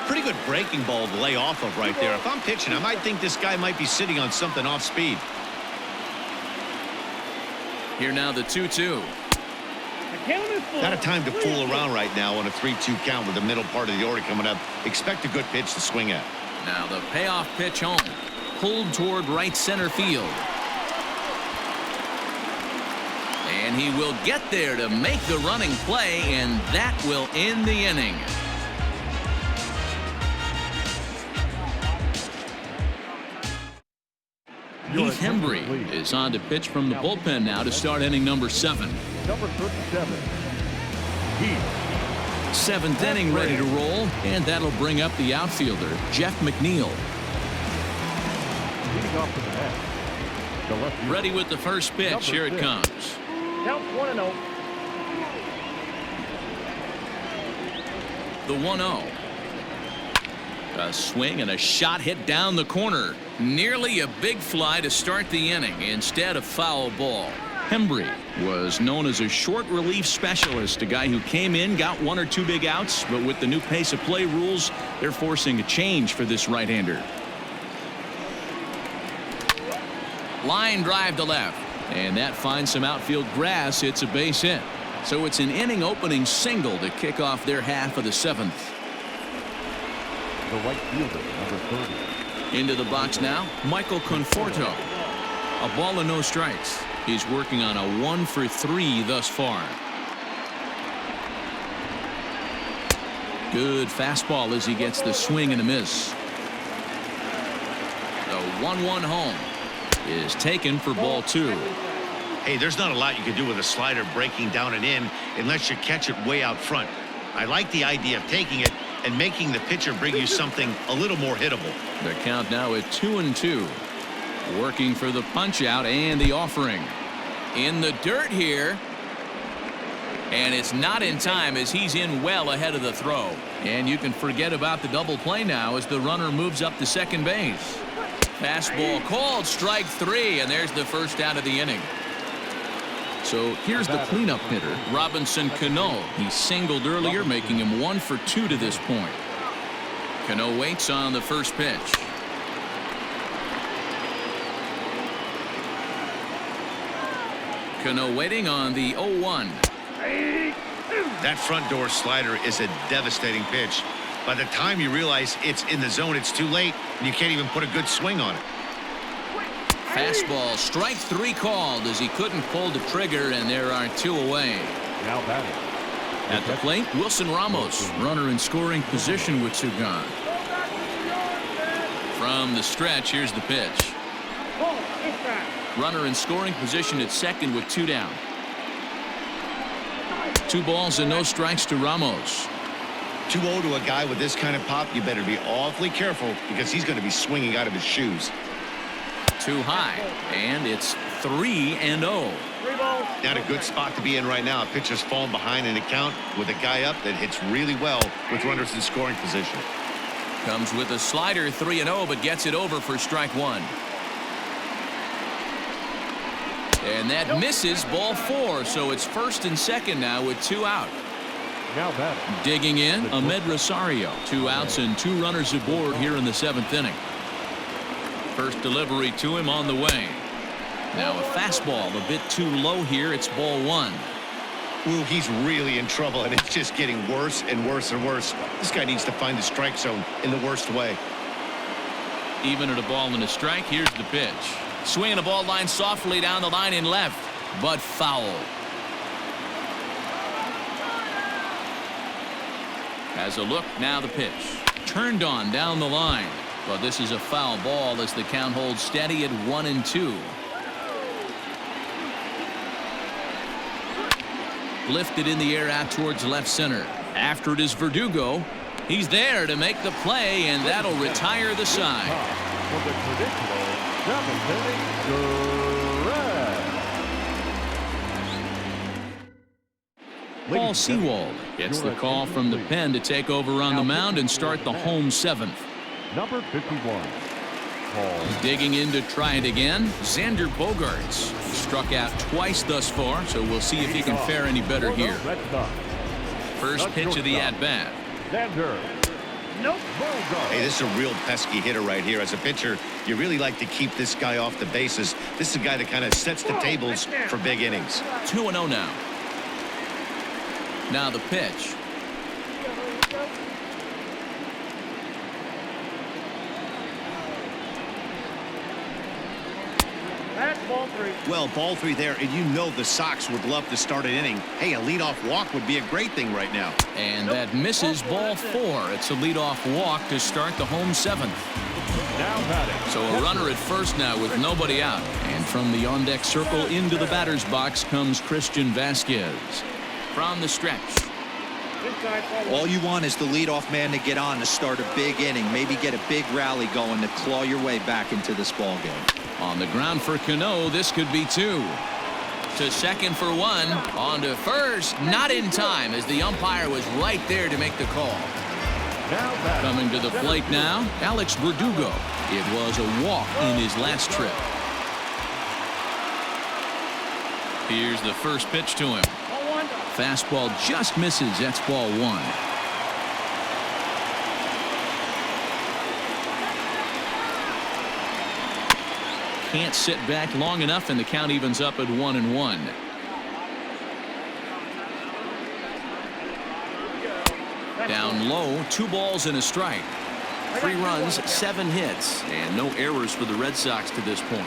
Pretty good breaking ball to lay off of right there. If I'm pitching, I might think this guy might be sitting on something off speed. Here now the 2-2. Not a time to fool around right now on a 3-2 count with the middle part of the order coming up. Expect a good pitch to swing at. Now the payoff pitch home. Pulled toward right center field. And he will get there to make the running play, and that will end the inning. Heath Hembry is on to pitch from the bullpen now to start inning number 7. Number 37. Heath. 7th inning ready to roll, and that'll bring up the outfielder, Jeff McNeil. Leading off to the bat. The left fielder. Ready with the first pitch. Here it comes. Count 1-0. The 1-0. A swing and a shot hit down the corner. Nearly a big fly to start the inning instead of foul ball. Hembry was known as a short relief specialist, a guy who came in, got 1 or 2 big outs, but with the new pace of play rules, they're forcing a change for this right-hander. Line drive to left, and that finds some outfield grass. It's a base hit. So it's an inning opening single to kick off their half of the 7th. The right fielder, number 30. Into the box now, Michael Conforto. A ball and no strikes. He's working on a 1 for 3 thus far. Good fastball as he gets the swing and a miss. The 1-1 home is taken for ball 2. Hey, there's not a lot you can do with a slider breaking down and in unless you catch it way out front. I like the idea of taking it and making the pitcher bring you something a little more hittable. The count now at 2-2. Working for the punch out and the offering. In the dirt here. And it's not in time as he's in well ahead of the throw. And you can forget about the double play now as the runner moves up to second base. Fastball called, strike 3, and there's the first out of the inning. So here's the cleanup hitter, Robinson Cano. He singled earlier, making him 1 for 2 to this point. Cano waits on the first pitch. Cano waiting on the 0-1. That front door slider is a devastating pitch. By the time you realize it's in the zone, it's too late, and you can't even put a good swing on it. Fastball, strike 3 called as he couldn't pull the trigger, and there are 2 away. Now batting. At the plate, Wilson Ramos, runner in scoring position with 2 gone. From the stretch, here's the pitch. Runner in scoring position at second with 2 down. 2 balls and no strikes to Ramos. 2-0 to a guy with this kind of pop, you better be awfully careful because he's going to be swinging out of his shoes. Too high, and it's 3-0. Not a good spot to be in right now. A pitcher's falling behind in a count with a guy up that hits really well with runners in scoring position. Comes with a slider, 3-0, but gets it over for strike 1. And that misses, ball 4, so it's first and second now with 2 out. Now batting. Digging in, Ahmed Rosario. 2 outs and 2 runners aboard here in the 7th inning. First delivery to him on the way. Now a fastball a bit too low here. It's ball 1. Ooh, he's really in trouble, and it's just getting worse and worse and worse. This guy needs to find the strike zone in the worst way. Even at a ball and a strike, here's the pitch. Swinging a ball line softly down the line in left, but foul. Has a look, now the pitch. Turned on down the line. But this is a foul ball as the count holds steady at 1-2. Lifted in the air out towards left center. After it is Verdugo. He's there to make the play, and that'll retire the side. For the traditional 7th inning, Paul Sewald gets the call from the pen to take over on the mound and start the home 7th. number 51. Paul. Digging in to try it again, Xander Bogaerts. Struck out twice thus far, so we'll see if he can fare any better here. Red Sox. First pitch of the at-bat. Xander. Nope. Hey, this is a real pesky hitter right here. As a pitcher, you really like to keep this guy off the bases. This is a guy that kind of sets the tables for big innings. 2-0 now. Now the pitch. That's ball 3. Well, ball 3 there, and you know the Sox would love to start an inning. Hey, a leadoff walk would be a great thing right now. And that misses ball 4. It's a leadoff walk to start the home 7th. Now batting. So a runner at first now with nobody out. And from the on-deck circle into the batter's box comes Christian Vasquez. From the stretch. Inside ball 1. All you want is the leadoff man to get on to start a big inning. Maybe get a big rally going to claw your way back into this ball game. On the ground for Cano, this could be 2. To second for 1. On to first, not in time as the umpire was right there to make the call. Now batting. Coming to the plate now, Alex Verdugo. It was a walk in his last trip. Here's the first pitch to him. Ball 1. Fastball just misses. That's ball 1. Can't sit back long enough, and the count evens up at 1-1. Down low, 2 balls and a strike. 3 runs, 7 hits, and no errors for the Red Sox to this point.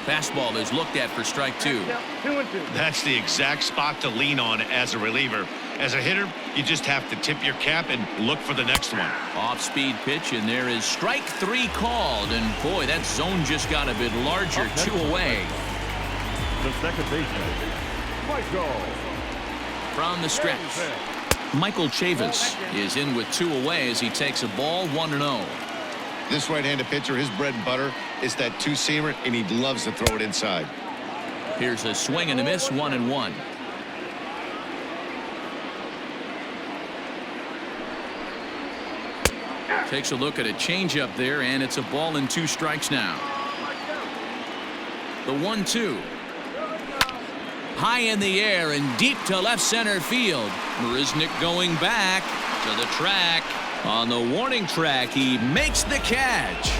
Fastball is looked at for strike 2. 2-2. That's the exact spot to lean on as a reliever. As a hitter, you just have to tip your cap and look for the next one. Off-speed pitch, and there is strike 3 called. And boy, that zone just got a bit larger. 2 away. The second baseman, Michael. From the stretch, Michael Chavis is in with 2 away as he takes a ball 1-0. This right-handed pitcher, his bread and butter is that 2-seamer, and he loves to throw it inside. Here's a swing and a miss, 1-1. Takes a look at a changeup there, and it's a ball and 2 strikes now. The 1-2. High in the air and deep to left center field. Marisnick going back to the track. On the warning track, he makes the catch.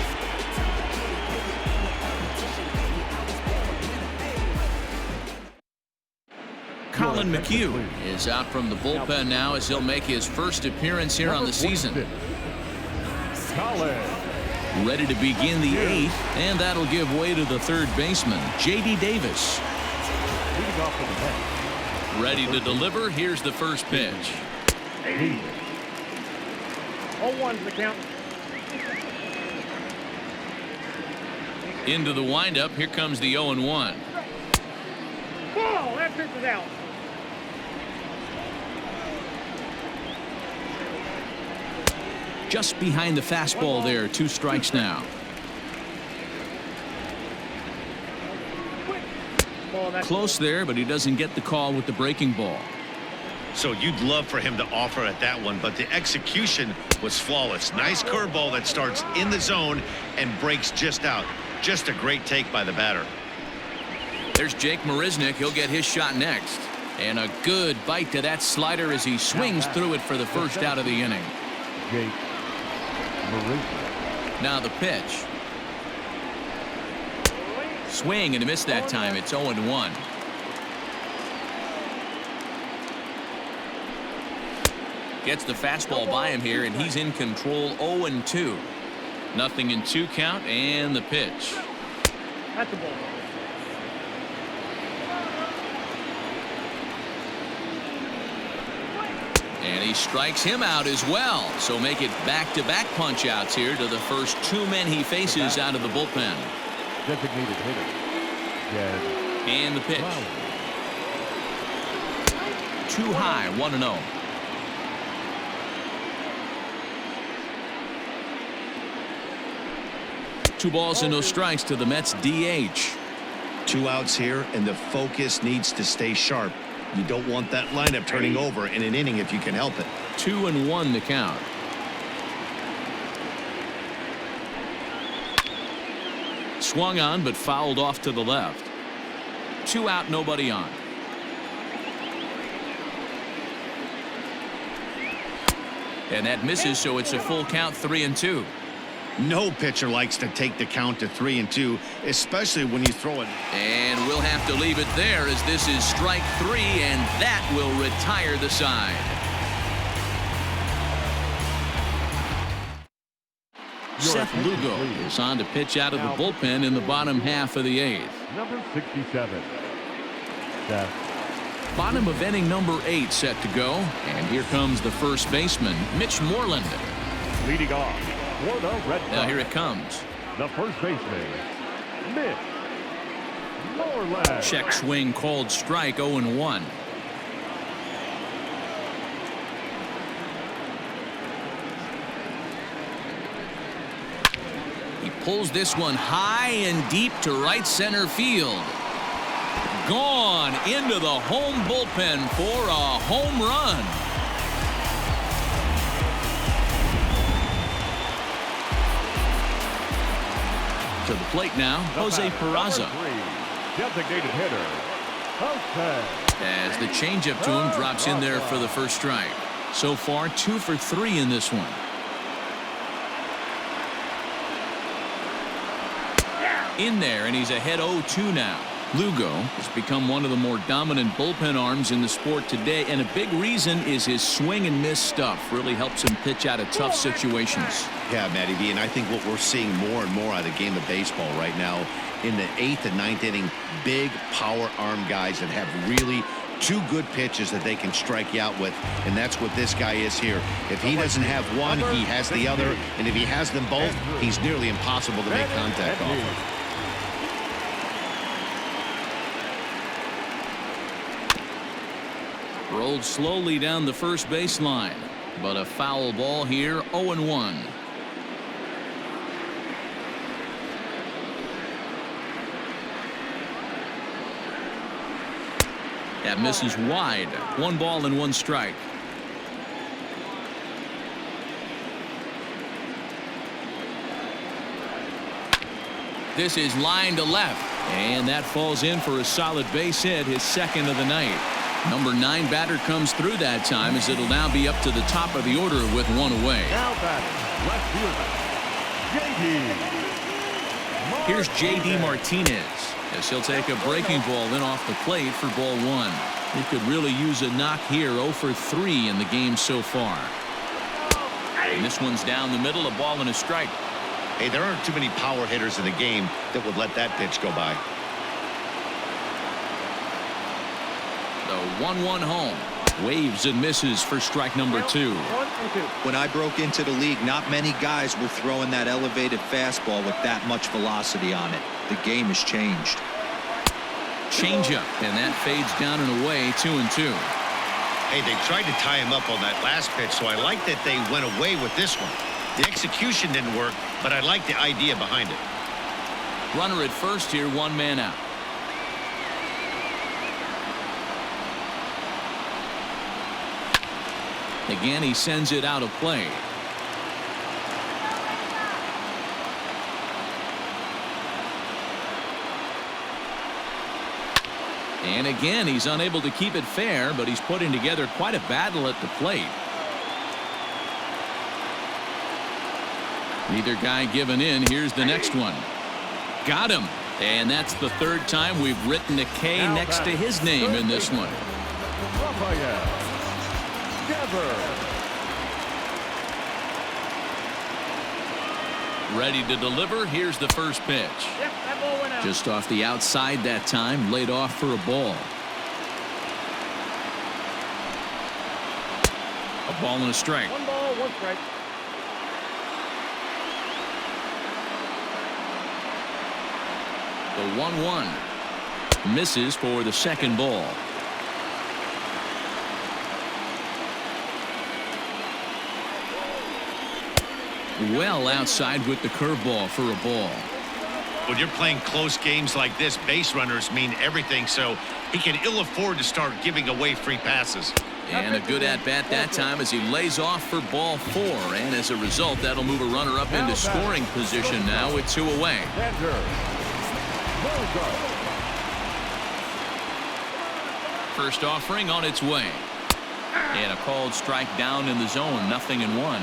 Colin McHugh is out from the bullpen now as he'll make his first appearance here on the season. Colin. Ready to begin the 8th, and that'll give way to the third baseman, J.D. Davis. Leading off to the bench. Ready to deliver. Here's the first pitch. 0-1's the count. Into the windup. Here comes the 0-1. Ball. That pitch is out. Just behind the fastball there. 2 strikes now. Ball, that's Close there, but he doesn't get the call with the breaking ball. So you'd love for him to offer at that one, but the execution was flawless. Nice curveball that starts in the zone and breaks just out. Just a great take by the batter. There's Jake Marisnick. He'll get his shot next. And a good bite to that slider as he swings through it for the first out of the inning. Jake Marisnick. Now the pitch. Swing and a miss that time. It's 0-1. Gets the fastball by him here, and he's in control. 0-2. Nothing in 2 count, and the pitch. That's the ball. And he strikes him out as well. So make it back-to-back punch-outs here to the first 2 men he faces out of the bullpen. Designated hitter. And the pitch. Too high, 1-0. Two balls and no strikes to the Mets DH. 2 outs here, and the focus needs to stay sharp. You don't want that lineup turning over in an inning if you can help it. 2-1 the count. Swung on but fouled off to the left. 2 out, nobody on. And that misses, so it's a full count. 3-2. No pitcher likes to take the count to 3-2, especially when you throw it. And we'll have to leave it there as this is strike 3, and that will retire the side. Seth Lugo is on to pitch out of the bullpen in the bottom half of the 8th. Number 67. Seth. Bottom of inning number 8 set to go, and here comes the first baseman, Mitch Moreland. Leading off for the Red Sox. Now here it comes. The first baseman, Mitch Moreland. Check swing called strike. 0-1. He pulls this one high and deep to right center field. Gone into the home bullpen for a home run. To the plate now, Jose Peraza. Designated hitter, Jose. As the changeup to him drops in there for the first strike. So far, 2 for 3 in this one. In there, and he's ahead 0-2 now. Lugo has become one of the more dominant bullpen arms in the sport today, and a big reason is his swing and miss stuff. Really helps him pitch out of tough situations. Yeah, Matty B, and I think what we're seeing more and more out of the game of baseball right now in the 8th and 9th inning, big power arm guys that have really 2 good pitches that they can strike you out with, and that's what this guy is here. If he doesn't have one, he has the other, and if he has them both, he's nearly impossible to make contact off of. Rolled slowly down the first baseline, but a foul ball here. 0-1. That misses wide. 1 ball and 1 strike. This is line to left, and that falls in for a solid base hit, his 2nd of the night. Number 9 batter comes through that time, as it'll now be up to the top of the order with 1 away. Now batting, left fielder, J.D. Here's J.D. Martinez, as he'll take a breaking ball in off the plate for ball 1. He could really use a knock here. 0 for 3 in the game so far. And this one's down the middle, a ball and a strike. Hey, there aren't too many power hitters in the game that would let that pitch go by. The 1-1 home. Waves and misses for strike number 2. When I broke into the league, not many guys were throwing that elevated fastball with that much velocity on it. The game has changed. Changeup, and that fades down and away. 2-2. Hey, they tried to tie him up on that last pitch, so I like that they went away with this one. The execution didn't work, but I like the idea behind it. Runner at first here, 1 man out. Again, he sends it out of play. And again, he's unable to keep it fair, but he's putting together quite a battle at the plate. Neither guy giving in. Here's the next one. Got him. And that's the 3rd time we've written a K next to his name in this one. Ready to deliver. Here's the first pitch. Yep, that ball went out. Just off the outside that time. Laid off for a ball. A ball and a strike. 1 ball, 1 strike. The 1-1 misses for the second ball. Well outside with the curveball for a ball. When you're playing close games like this, base runners mean everything, so he can ill afford to start giving away free passes. And a good at-bat that time as he lays off for ball 4. And as a result, that'll move a runner up into scoring position now with 2 away. First offering on its way. And a called strike down in the zone. 0-1.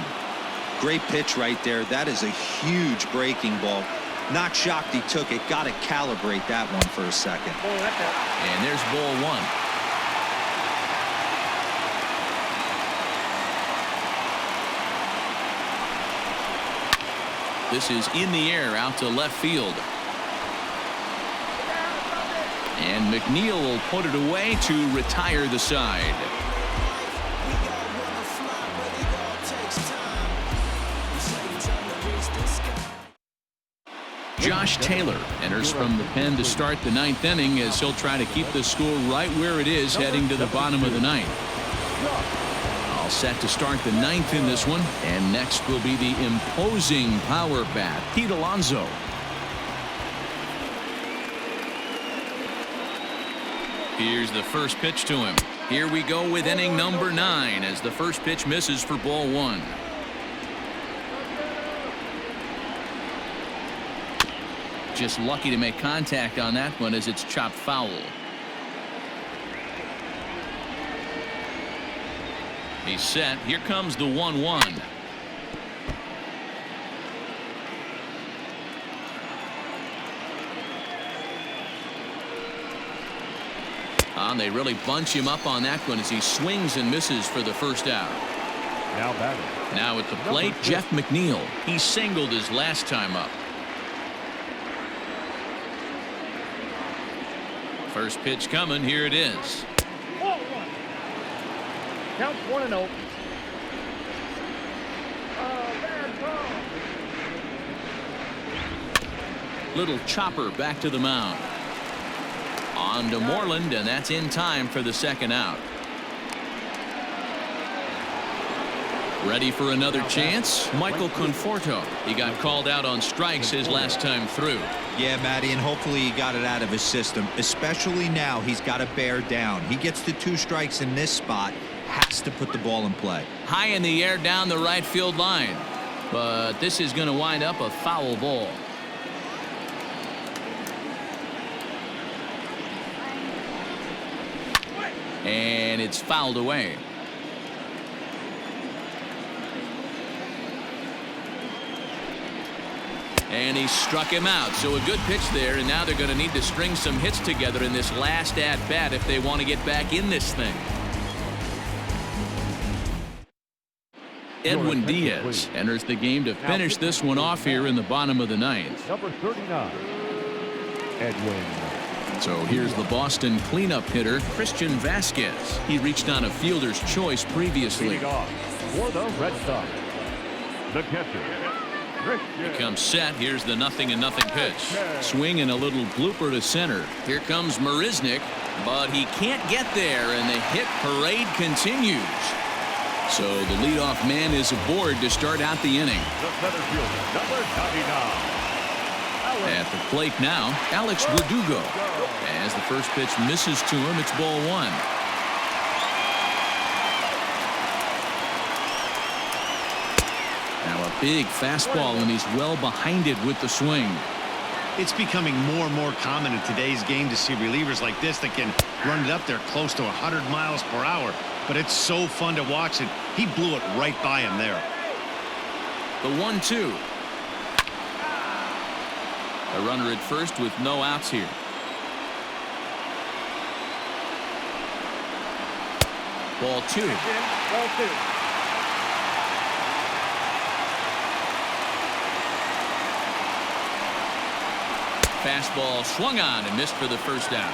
Great pitch right there. That is a huge breaking ball. Not shocked he took it. Got to calibrate that one for a second. And there's ball 1. This is in the air out to left field. And Mcneil will put it away to retire the side. Josh Taylor enters from the pen to start the 9th inning as he'll try to keep the score right where it is heading to the bottom of the 9th. All set to start the 9th in this one, and next will be the imposing power bat, Pete Alonzo. Here's the first pitch to him. Here we go with inning number 9 as the first pitch misses for ball 1. Just lucky to make contact on that one as it's chopped foul. He's set. Here comes the 1-1. They really bunch him up on that one as he swings and misses for the first out. Now at the plate, Jeff McNeil. He singled his last time up. First pitch coming. Here it is. Ball 1. Count 1-0. Little chopper back to the mound. On to Moreland, and that's in time for the second out. Ready for another chance? Michael Conforto. He got called out on strikes his last time through. Yeah, Matty, and hopefully he got it out of his system. Especially now, he's got to bear down. He gets the 2 strikes in this spot, has to put the ball in play. High in the air down the right field line. But this is going to wind up a foul ball. And it's fouled away. And he struck him out. So a good pitch there, and now they're going to need to string some hits together in this last at-bat if they want to get back in this thing. Edwin Diaz enters the game to finish this one off here in the bottom of the 9th. Number 39, Edwin. So here's the Boston cleanup hitter, Christian Vasquez. He reached on a fielder's choice previously. Leading off for the Red Sox, the catcher. He comes set. Here's the 0-0 pitch. Swing and a little blooper to center. Here comes Marisnick, but he can't get there, and the hit parade continues. So the leadoff man is aboard to start out the inning. The center fielder, number 99. At the plate now, Alex Verdugo. As the first pitch misses to him, it's ball 1. Now a big fastball, and he's well behind it with the swing. It's becoming more and more common in today's game to see relievers like this that can run it up there close to 100 miles per hour. But it's so fun to watch it. He blew it right by him there. The 1-2. A runner at first with no outs here. Ball 2. Ball 2. fastball swung on and missed for the first out.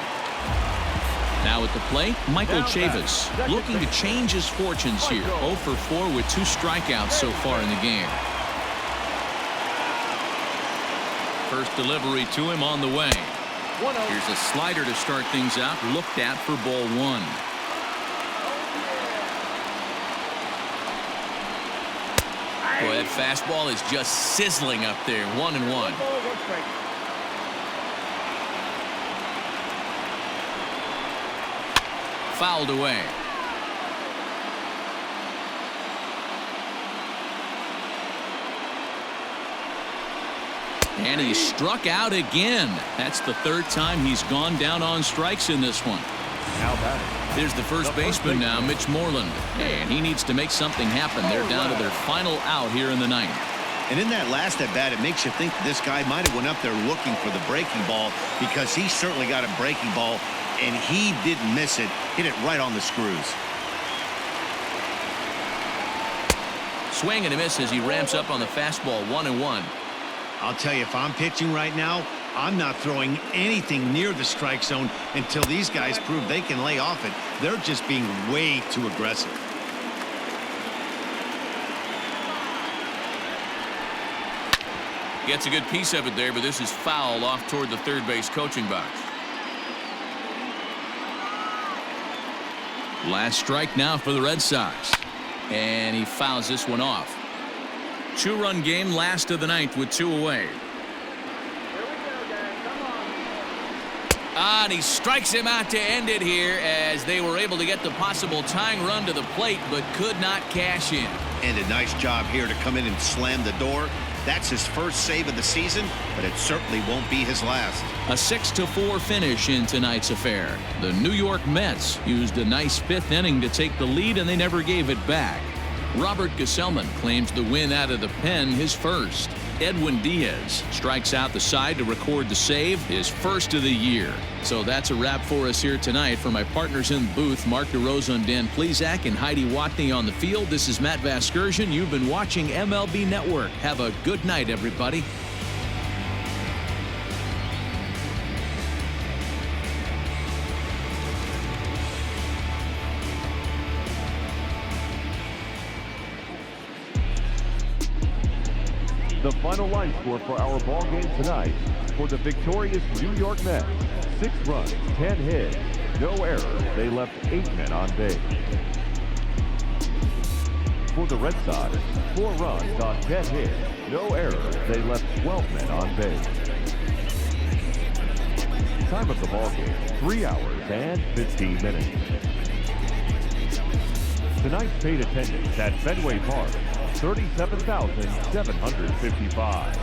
Now at the plate, Michael Chavis looking to change his fortunes here. 0 for 4 with 2 strikeouts so far in the game. First delivery to him on the way. Here's a slider to start things out. Looked at for ball 1. Boy, that fastball is just sizzling up there. 1-1. Fouled away. And he struck out again. That's the 3rd time he's gone down on strikes in this one. Now batting. There's the first baseman now, Mitch Moreland. And he needs to make something happen. They're down to their final out here in the 9th. And in that last at bat, it makes you think this guy might have went up there looking for the breaking ball, because he certainly got a breaking ball, and he didn't miss it. Hit it right on the screws. Swing and a miss as he ramps up on the fastball. 1-1. I'll tell you, if I'm pitching right now, I'm not throwing anything near the strike zone until these guys prove they can lay off it. They're just being way too aggressive. Gets a good piece of it there, but this is foul off toward the third base coaching box. Last strike now for the Red Sox. And he fouls this one off. 2-run game, last of the 9th with 2 away. And he strikes him out to end it here as they were able to get the possible tying run to the plate but could not cash in. And a nice job here to come in and slam the door. That's his first save of the season, but it certainly won't be his last. A 6-4 finish in tonight's affair. The New York Mets used a nice 5th inning to take the lead, and they never gave it back. Robert Gesellman claims the win out of the pen, his first. Edwin Diaz strikes out the side to record the save, his first of the year. So that's a wrap for us here tonight. For my partners in the booth, Mark DeRosa and Dan Plesac and Heidi Watney on the field, this is Matt Vasgersian. You've been watching MLB Network. Have a good night, everybody. The final line score for our ball game tonight: for the victorious New York Mets, 6 runs, 10 hits, no errors. They left 8 men on base. For the Red Sox, 4 runs on 10 hits, no errors. They left 12 men on base. Time of the ball game: 3 hours and 15 minutes. Tonight's paid attendance at Fenway Park: 37,755.